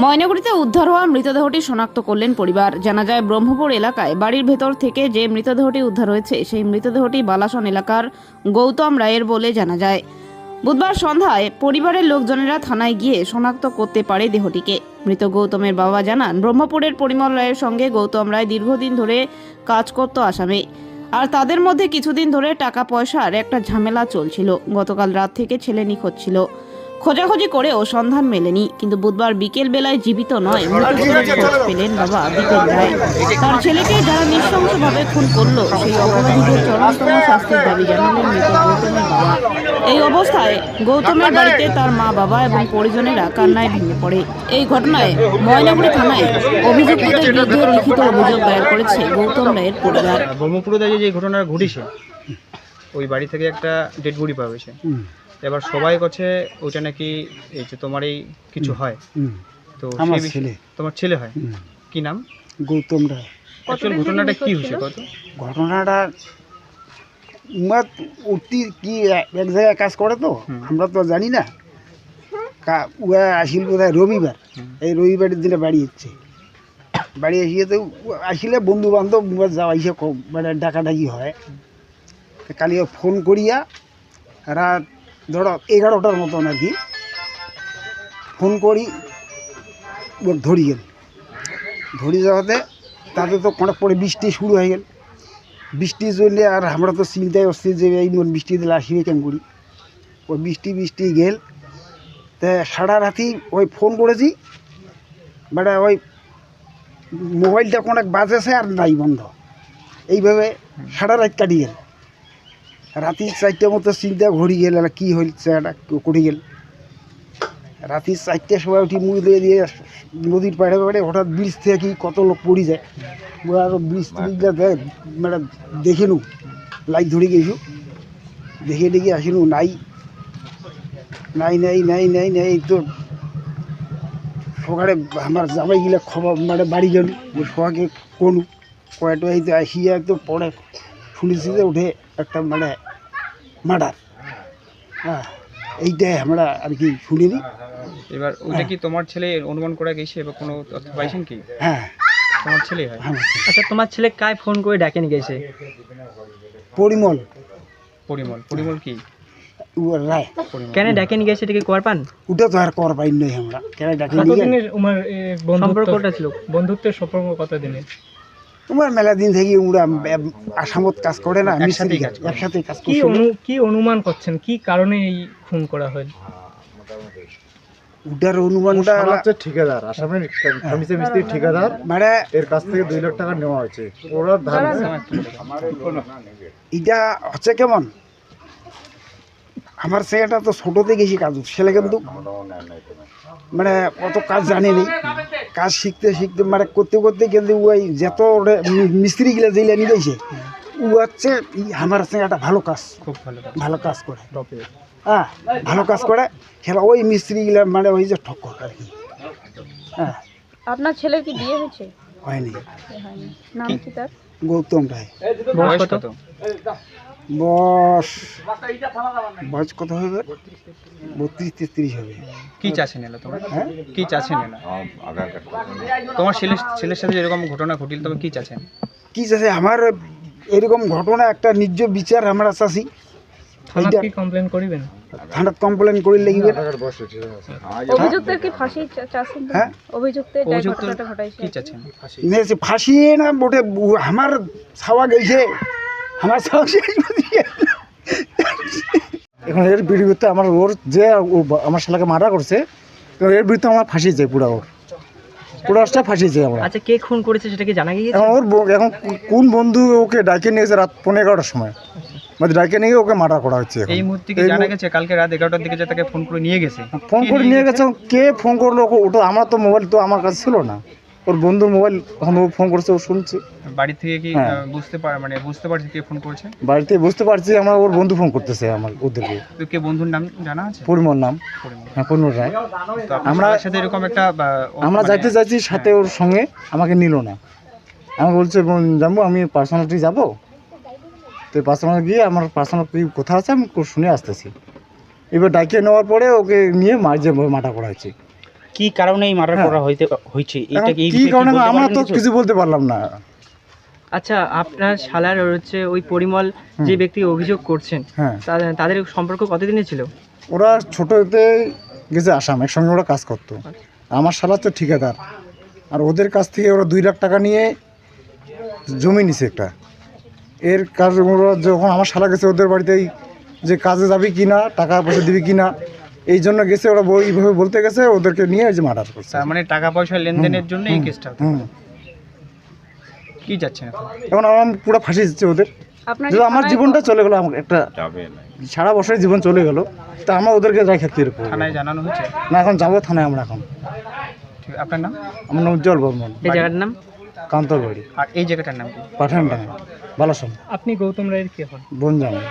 ময়নাগুড়িতে উদ্ধার হওয়া মৃতদেহটি শনাক্ত করলেন পরিবার। জানা যায় ব্রহ্মপুর এলাকায় বাড়ির ভেতর থেকে যে মৃতদেহটি উদ্ধার হয়েছে সেই মৃতদেহটি বালাসন এলাকার গৌতম রায়ের বলে জানা যায়। বুধবার সন্ধ্যায় পরিবারের লোকজনেরা থানায় গিয়ে শনাক্ত করতে পারে দেহটিকে। মৃত গৌতমের বাবা জানান, ব্রহ্মপুরের পরিমল রায়ের সঙ্গে গৌতম রায় দীর্ঘদিন ধরে কাজ করত আসামে, আর তাদের মধ্যে কিছুদিন ধরে টাকা পয়সার একটা ঝামেলা চলছিল। গতকাল রাত থেকে ছেলে নিখোঁজ ছিল, খোঁজাখুঁজি করেও সন্ধান মেলেনি, কিন্তু বুধবার বিকেল বেলায় জীবিত নয় মৃতদেহের খোঁজ পেলেন বাবা বিকেল রায়। তার ছেলেকে যারা নৃশংসভাবে খুন করলো সেই অপরাধীদের চরমতম শাস্তির দাবি জানালেন মৃত গৌতমের বাবা। এই অবস্থায় গৌতমের বাড়িতে তার মা বাবা এবং পরিজনেরা কান্নায় ভেঙে পড়ে। এই ঘটনায় ময়নাগুড়ি থানায় অভিযুক্তদের বিরুদ্ধে লিখিত অভিযোগ দায়ের করেছে গৌতম রায়ের পরিবার। ব্রহ্মপুরে যে ঘটনা ঘটেছে, ওই বাড়ি থেকে একটা ডেড বডি পাওয়া গেছে। এবার সবাই কাছে ওইটা নাকি এই যে তোমারই কিছু হয়, তো আমার ছেলে, তোমার ছেলে হয়, কি নাম? গৌতম রায়। অ্যাকচুয়াল ঘটনাটা কি হয়েছে? কত ঘটনাটা উঠতি কি এক জায়গায় কাজ করে, তো আমরা তো জানি না। ওরা আসিল বোধহয় রবিবার, এই রবিবারের দিনে বাড়ি এসছে। বাড়ি আসিয়ে তো আসলে বন্ধু বান্ধব যাওয়া এসে মানে ডাকাডাকি হয়। কালি ফোন করিয়া রাত ধরো 11টার মতন আর কি ফোন করি, ধরি গেল। ধরি যাওয়াতে তাতে তো অনেক পরে বৃষ্টি শুরু হয়ে গেল। বৃষ্টির জন্য আর আমরা তো চিন্তায় আসছি যে এই বৃষ্টি দিলে আসিবে কেন করি। ওই বৃষ্টি গেল, তা সারা রাতি ওই ফোন করেছি, বেটা ওই মোবাইলটা অনেক বাজেছে আর নাই বন্ধ। এইভাবে সারা রাত কাটি গেল। রাতি 4টার মতো চিন্তা ঘড়ি গেল, কী হয়েছে এটা কটি গেল। রাতি 4টার সময় উঠি মুড়ি দিয়ে নদীর পাড়ে পাড়ে হঠাৎ ব্রিজ থেকে কি কত লোক পড়ে যায়। আরও ব্রিজ মানে দেখে নু লাইট ধরে গেছু, দেখে আসিনু নাই নাই নাই নাই নাই নাই তো সকালে আমার জামাইগুলা খবর মানে বাড়ি গেল, সবাইকে কোনো কয়েকটা এই তো আসিয়া তো পরে শুনেছি যে উঠে একটা মানে মার্ডার। হ্যাঁ, এইটাই আমরা আর কি শুনিনি। এবার ওটা কি তোমার ছেলে অনুমান করা গেছে এবার কোনো তথ্য পাইছেন কি? হ্যাঁ, তোমার ছেলে হয়। আচ্ছা, তোমার ছেলে কায় ফোন করে ডাকে নিয়ে গেছে? পরিমল। পরিমল কি রায়। কেন ডাকে নিয়ে গেছে এটা কি কর পান? ওটা তো আর কর পাই নাই আমরা, কেন ডাকি নিয়ে কতদিনের উমার সম্পর্কটা ছিল? বন্ধুত্বের সম্পর্ক কতদিনের? তোমার মেলা দিন থেকে ওরা আসামত কাজ করে না, একসাথে কাজ করে। কি অনুমান করছেন কি কারণে এই খুন করা হয়? ওটার অনুমানটা হচ্ছে ঠিকাদার, আসামের খামিসে মিস্ত্রি ঠিকাদার, মানে এর কাছ থেকে 2 লাখ টাকা নেওয়া হয়েছে। ওরা এটা হচ্ছে কেমন, আমার ছেলেটা তো ছোটোতে গেছি কাজ, ছেলে কিন্তু মানে অত কাজ জানেনি। কাজ শিখতে মানে করতে করতে কিন্তু ওই যত মিস্ত্রিগুলা যেগুলা নিয়ে গেছে ও হচ্ছে আমার ছেলেটা খুব ভালো কাজ করে। হ্যাঁ, ভালো কাজ করে। খেলা ওই মিস্ত্রিগুলা মানে ওই যে ঠক্কর আর কি। হ্যাঁ। আপনার ছেলের কি বিয়ে হয়েছে? হয়নি। নাম কি তার? গৌতম রায়। বয়স কত? বয়স কত হবে? 32-33 হবে। কি চাচ্ছেন এলা তোমার? হ্যাঁ, কি চাচ্ছেন এলা? তোমার ছেলের সাথে এরকম ঘটনা ঘটিল, তবে কি চাচ্ছেন? কি চাচ্ছে আমার এরকম ঘটনা একটা নিজ বিচার আমরা চাচ্ছি। থানায় কি কমপ্লেইন করিবেন? থানাত কমপ্লেইন করি লাগবে। অভিযুক্তের কি ফাঁসি চাচ্ছেন? হ্যাঁ, অভিযুক্তের যে ঘটনাটা ঘটাইছে কি চাচ্ছেন? ফাঁসি না বটে, আমার ছাওয়া গেছে, আমার ছাওয়া এখন এর বিরুদ্ধে আমার ওর যে আমার শালাকে মারা করছে, এর বিরুদ্ধে আমার ফাঁসি চাই, পুরাটা ফাঁসি চাই আমরা। আচ্ছা, কে খুন করেছে সেটা কি জানা গিয়েছে? এখন এখন কোন বন্ধু ওকে ডাকে নিয়েছে রাত 11:30টার সময়, মানে ডাকে নিয়ে ওকে মারা করা হচ্ছে। এই মুহূর্তে কি জানা গেছে কালকে রাত 11টার দিকে যে তাকে ফোন করে নিয়ে গেছে? ফোন করে নিয়ে গেছে, কে ফোন করলো ওটা? আমার তো মোবাইল তো আমার কাছে ছিল না, ওর বন্ধুর মোবাইল, এখন ও ফোন করছে, ও শুনছে। বাড়ি থেকে কি বুঝতে পারছি কে ফোন করেছে? বাড়িতে বুঝতে পারছি আমরা, ওর বন্ধু ফোন করতেছে আমার ওদেরকে। তো কে বন্ধুর নাম জানা আছে? পরিমল নাম। হ্যাঁ, পরিমল রায়। আমরা সাথে এরকম একটা আমরা যাইতে চাইছি সাথে, ওর সঙ্গে আমাকে নিল না। আমাকে বলছে যাবো, আমি পার্সোনালিটি যাবো, তো পার্সোনাল গিয়ে আমার পার্সোনাল কি কোথা আছে আমি শুনে আসতেছি। এবার ডাকিয়ে নেওয়ার পরে ওকে নিয়ে মাটা করা হয়েছে। কি কারণে এই মার্ডার করা হয়েছে এটা এখন কি কি কারণে আমরা তো কিছু বলতে পারলাম না। আচ্ছা, আপনার শালার হচ্ছে ওই পরিমল যে ব্যক্তি অভিযোগ করছেন, হ্যাঁ, তাদের সম্পর্ক কতদিনের ছিল? ওরা ছোটোতে গেছে আসাম, একসঙ্গে ওরা কাজ করতো। আমার শালা তো ঠিকাদার, আর ওদের কাছ থেকে ওরা 2 লাখ টাকা নিয়ে জমি নিছে একটা। এর কাজ ওরা যখন আমার শালা গেছে ওদের বাড়িতেই যে কাজে যাবি কি না, টাকা পয়সা দিবি কি না, এই জন্য গেছে ওরা এইভাবে বলতে গেছে, ওদেরকে নিয়ে এই যে মার্ডার করছে। তার মানে টাকা পয়সা লেনদেনের জন্য এই কেসটা হতো। হুম, কি যাচ্ছেন এখন? এখন আমার পুরো ফাঁসি দিচ্ছে ওদের। যে আমার জীবনটা চলে গেলো, আমার একটা সারা বছরের জীবন চলে গেল, তা আমরা ওদেরকে রেখে কি করবো? থানায় জানানো হয়েছে? না, এখন যাবো থানায় আমরা এখন। ঠিক, আপনার নাম? আমার নাম উজ্জ্বল বর্মন, এই জায়গার নাম? কান্তর বাড়ি, আর এই জায়গাটার নাম কি? পাঠানডাঙ্গা, বালাসন, আপনি গৌতম রায়ের কে হন? বোন জামাই।